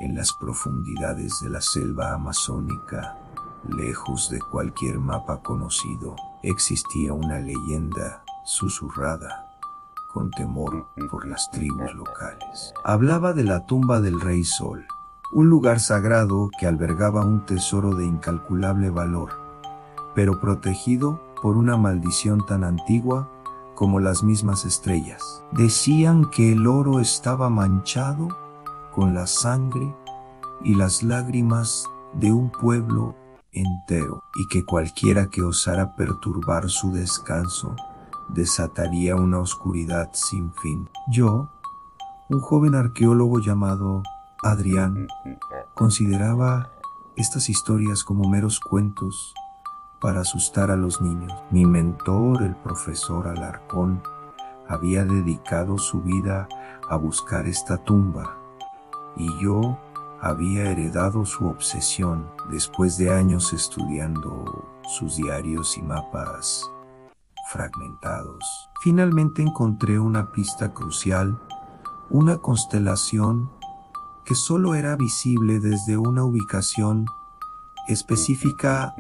En las profundidades de la selva amazónica, lejos de cualquier mapa conocido, existía una leyenda susurrada con temor por las tribus locales. Hablaba de la tumba del Rey Sol, un lugar sagrado que albergaba un tesoro de incalculable valor, pero protegido por una maldición tan antigua como las mismas estrellas. Decían que el oro estaba manchado con la sangre y las lágrimas de un pueblo entero, y que cualquiera que osara perturbar su descanso desataría una oscuridad sin fin. Yo, un joven arqueólogo llamado Adrián, consideraba estas historias como meros cuentos para asustar a los niños. Mi mentor, el profesor Alarcón, había dedicado su vida a buscar esta tumba, y yo había heredado su obsesión después de años estudiando sus diarios y mapas fragmentados. Finalmente encontré una pista crucial, una constelación que solo era visible desde una ubicación específica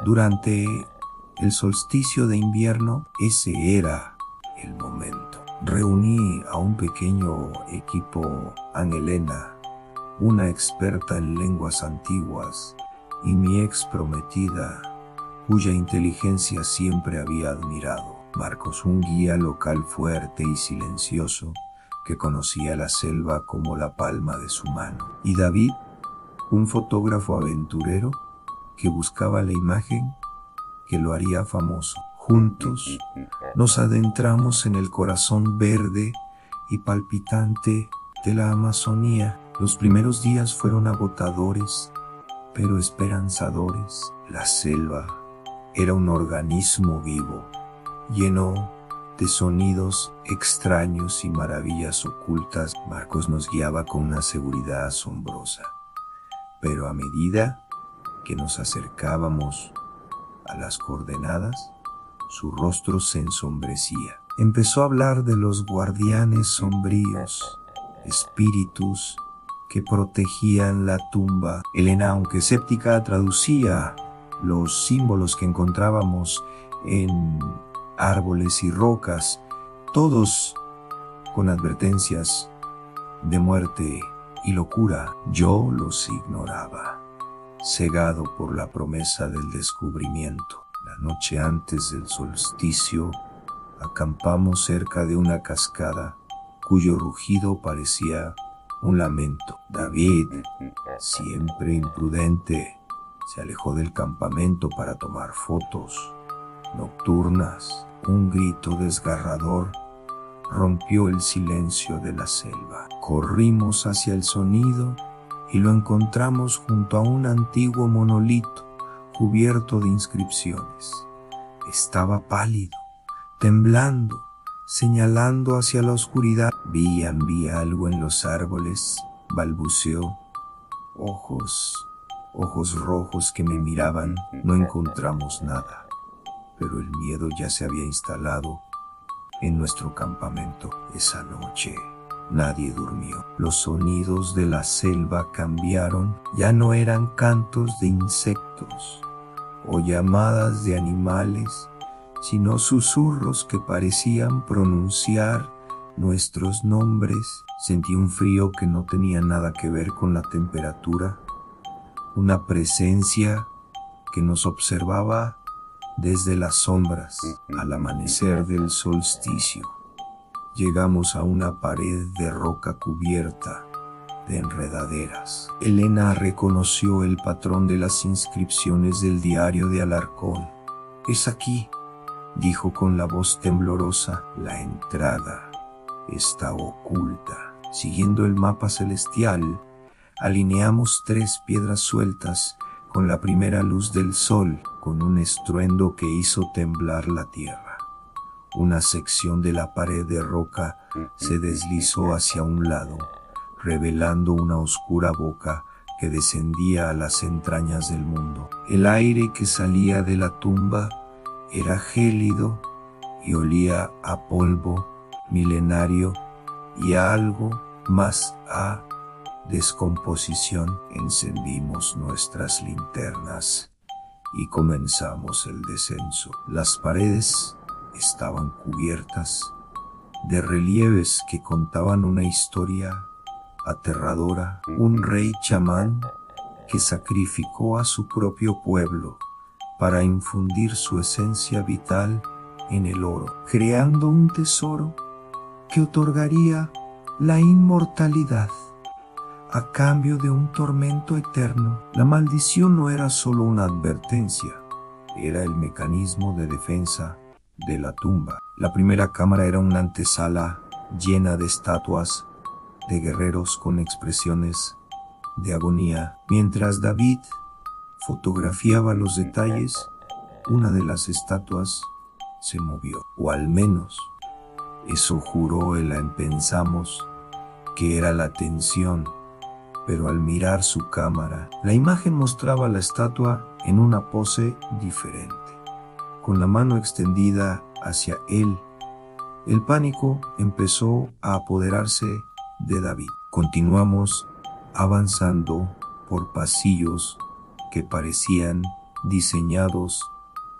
durante el solsticio de invierno. Ese era el momento. Reuní a un pequeño equipo: Angelena, una experta en lenguas antiguas, y mi ex prometida, cuya inteligencia siempre había admirado; Marcos, un guía local fuerte y silencioso que conocía la selva como la palma de su mano; y David, un fotógrafo aventurero que buscaba la imagen que lo haría famoso. Juntos nos adentramos en el corazón verde y palpitante de la Amazonía. Los primeros días fueron agotadores, pero esperanzadores. La selva era un organismo vivo, lleno de sonidos extraños y maravillas ocultas. Marcos nos guiaba con una seguridad asombrosa, pero a medida que nos acercábamos a las coordenadas, su rostro se ensombrecía. Empezó a hablar de los guardianes sombríos, espíritus que protegían la tumba. Elena, aunque escéptica, traducía los símbolos que encontrábamos en árboles y rocas, todos con advertencias de muerte y locura. Yo los ignoraba, cegado por la promesa del descubrimiento. La noche antes del solsticio, acampamos cerca de una cascada cuyo rugido parecía un lamento. David, siempre imprudente, se alejó del campamento para tomar fotos nocturnas. Un grito desgarrador rompió el silencio de la selva. Corrimos hacia el sonido y lo encontramos junto a un antiguo monolito cubierto de inscripciones. Estaba pálido, temblando, señalando hacia la oscuridad. Vi algo en los árboles, balbuceó. Ojos rojos que me miraban. No encontramos nada, pero el miedo ya se había instalado en nuestro campamento. Esa noche nadie durmió. Los sonidos de la selva cambiaron. Ya no eran cantos de insectos o llamadas de animales, sino susurros que parecían pronunciar nuestros nombres. Sentí un frío que no tenía nada que ver con la temperatura, una presencia que nos observaba desde las sombras. Al amanecer del solsticio, llegamos a una pared de roca cubierta de enredaderas. Elena reconoció el patrón de las inscripciones del diario de Alarcón. «Es aquí», dijo con la voz temblorosa. «La entrada está oculta». Siguiendo el mapa celestial, alineamos 3 piedras sueltas con la primera luz del sol, con un estruendo que hizo temblar la tierra. Una sección de la pared de roca se deslizó hacia un lado, revelando una oscura boca que descendía a las entrañas del mundo. El aire que salía de la tumba era gélido y olía a polvo milenario y a algo más, a descomposición. Encendimos nuestras linternas y comenzamos el descenso. Las paredes estaban cubiertas de relieves que contaban una historia aterradora. Un rey chamán que sacrificó a su propio pueblo para infundir su esencia vital en el oro, creando un tesoro que otorgaría la inmortalidad a cambio de un tormento eterno. La maldición no era solo una advertencia, era el mecanismo de defensa de la tumba. La primera cámara era una antesala llena de estatuas de guerreros con expresiones de agonía. Mientras David fotografiaba los detalles, una de las estatuas se movió, o al menos eso juró él. Pensamos que era la tensión, pero al mirar su cámara, la imagen mostraba a la estatua en una pose diferente, con la mano extendida hacia él. El pánico empezó a apoderarse de David. Continuamos avanzando por pasillos que parecían diseñados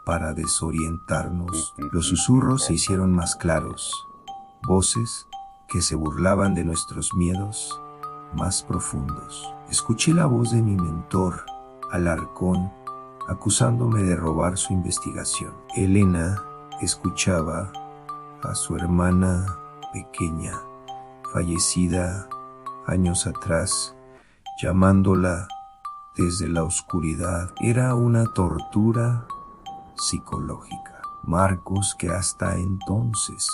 para desorientarnos. Los susurros se hicieron más claros, voces que se burlaban de nuestros miedos más profundos. Escuché la voz de mi mentor, Alarcón, acusándome de robar su investigación. Elena escuchaba a su hermana pequeña, fallecida años atrás, llamándola desde la oscuridad. Era una tortura psicológica. Marcos, que hasta entonces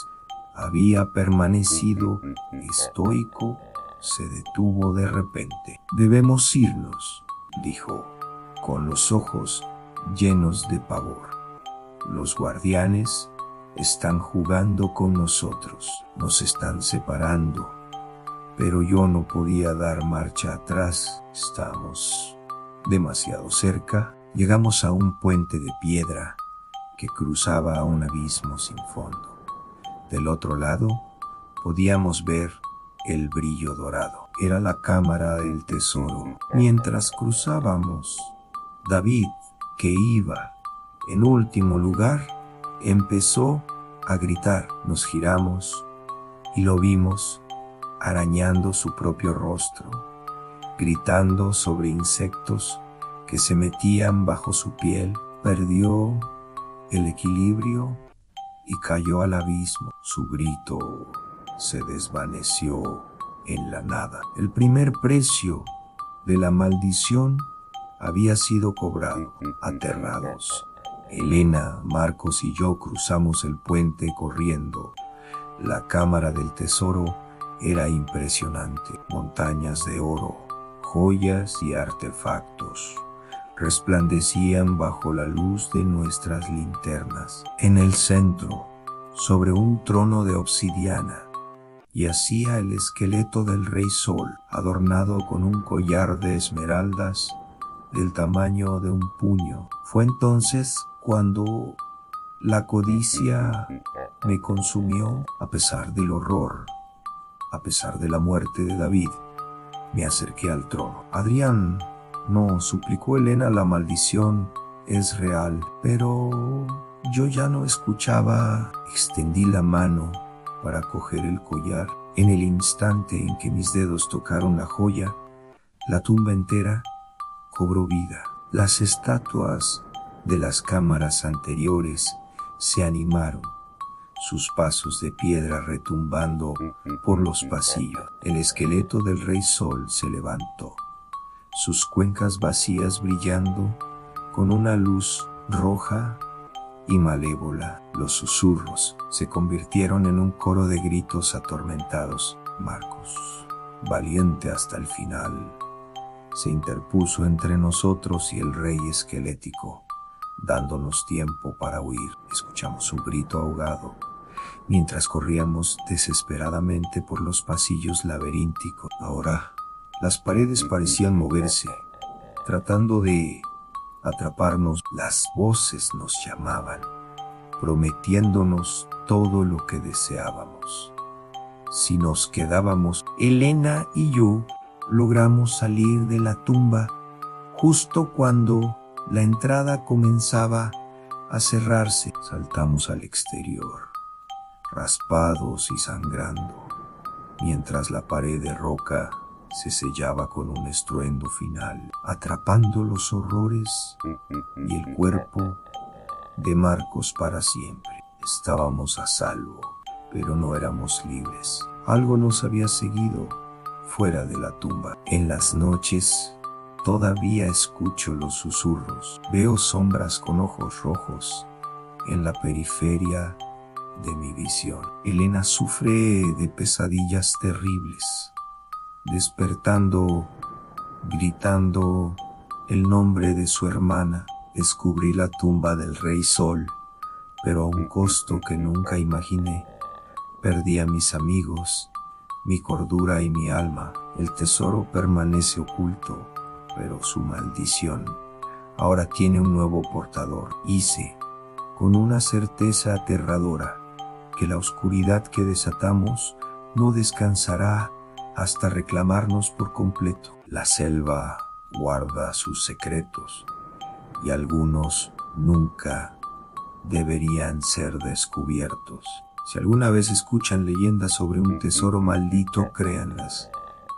había permanecido estoico, se detuvo de repente. «Debemos irnos», dijo, con los ojos llenos de pavor. «Los guardianes están jugando con nosotros, nos están separando». Pero yo no podía dar marcha atrás. Estamos demasiado cerca. Llegamos a un puente de piedra que cruzaba a un abismo sin fondo. Del otro lado podíamos ver el brillo dorado. Era la cámara del tesoro. Mientras cruzábamos, David, que iba en último lugar, empezó a gritar. Nos giramos y lo vimos arañando su propio rostro, gritando sobre insectos que se metían bajo su piel. Perdió el equilibrio y cayó al abismo. Su grito se desvaneció en la nada. El primer precio de la maldición había sido cobrado. Aterrados, Elena, Marcos y yo cruzamos el puente corriendo. La cámara del tesoro era impresionante. Montañas de oro, joyas y artefactos resplandecían bajo la luz de nuestras linternas. En el centro, sobre un trono de obsidiana, yacía el esqueleto del Rey Sol, adornado con un collar de esmeraldas del tamaño de un puño. Fue entonces cuando la codicia me consumió. A pesar del horror, a pesar de la muerte de David, me acerqué al trono. «Adrián, no», suplicó Elena, «la maldición es real». Pero yo ya no escuchaba. Extendí la mano para coger el collar. En el instante en que mis dedos tocaron la joya, la tumba entera cobró vida. Las estatuas de las cámaras anteriores se animaron, sus pasos de piedra retumbando por los pasillos. El esqueleto del Rey Sol se levantó, sus cuencas vacías brillando con una luz roja y malévola. Los susurros se convirtieron en un coro de gritos atormentados. Marcos, valiente hasta el final, se interpuso entre nosotros y el rey esquelético, dándonos tiempo para huir. Escuchamos un grito ahogado mientras corríamos desesperadamente por los pasillos laberínticos. Ahora, las paredes parecían moverse, tratando de atraparnos. Las voces nos llamaban, prometiéndonos todo lo que deseábamos si nos quedábamos. Elena y yo Logramos salir de la tumba justo cuando la entrada comenzaba a cerrarse. Saltamos al exterior, raspados y sangrando, mientras la pared de roca se sellaba con un estruendo final, atrapando los horrores y el cuerpo de Marcos para siempre. Estábamos a salvo, pero no éramos libres. Algo nos había seguido fuera de la tumba. En las noches todavía escucho los susurros. Veo sombras con ojos rojos en la periferia de mi visión. Elena sufre de pesadillas terribles, despertando, gritando el nombre de su hermana. Descubrí la tumba del Rey Sol, pero a un costo que nunca imaginé. Perdí a mis amigos, mi cordura y mi alma. El tesoro permanece oculto, pero su maldición ahora tiene un nuevo portador. Y sé, con una certeza aterradora, que la oscuridad que desatamos no descansará hasta reclamarnos por completo. La selva guarda sus secretos y algunos nunca deberían ser descubiertos. Si alguna vez escuchan leyendas sobre un tesoro maldito, créanlas.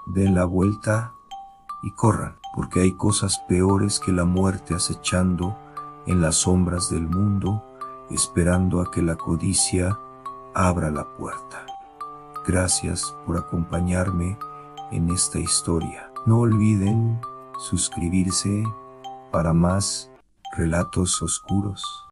Den la vuelta y corran, porque hay cosas peores que la muerte acechando en las sombras del mundo, esperando a que la codicia abra la puerta. Gracias por acompañarme en esta historia. No olviden suscribirse para más relatos oscuros.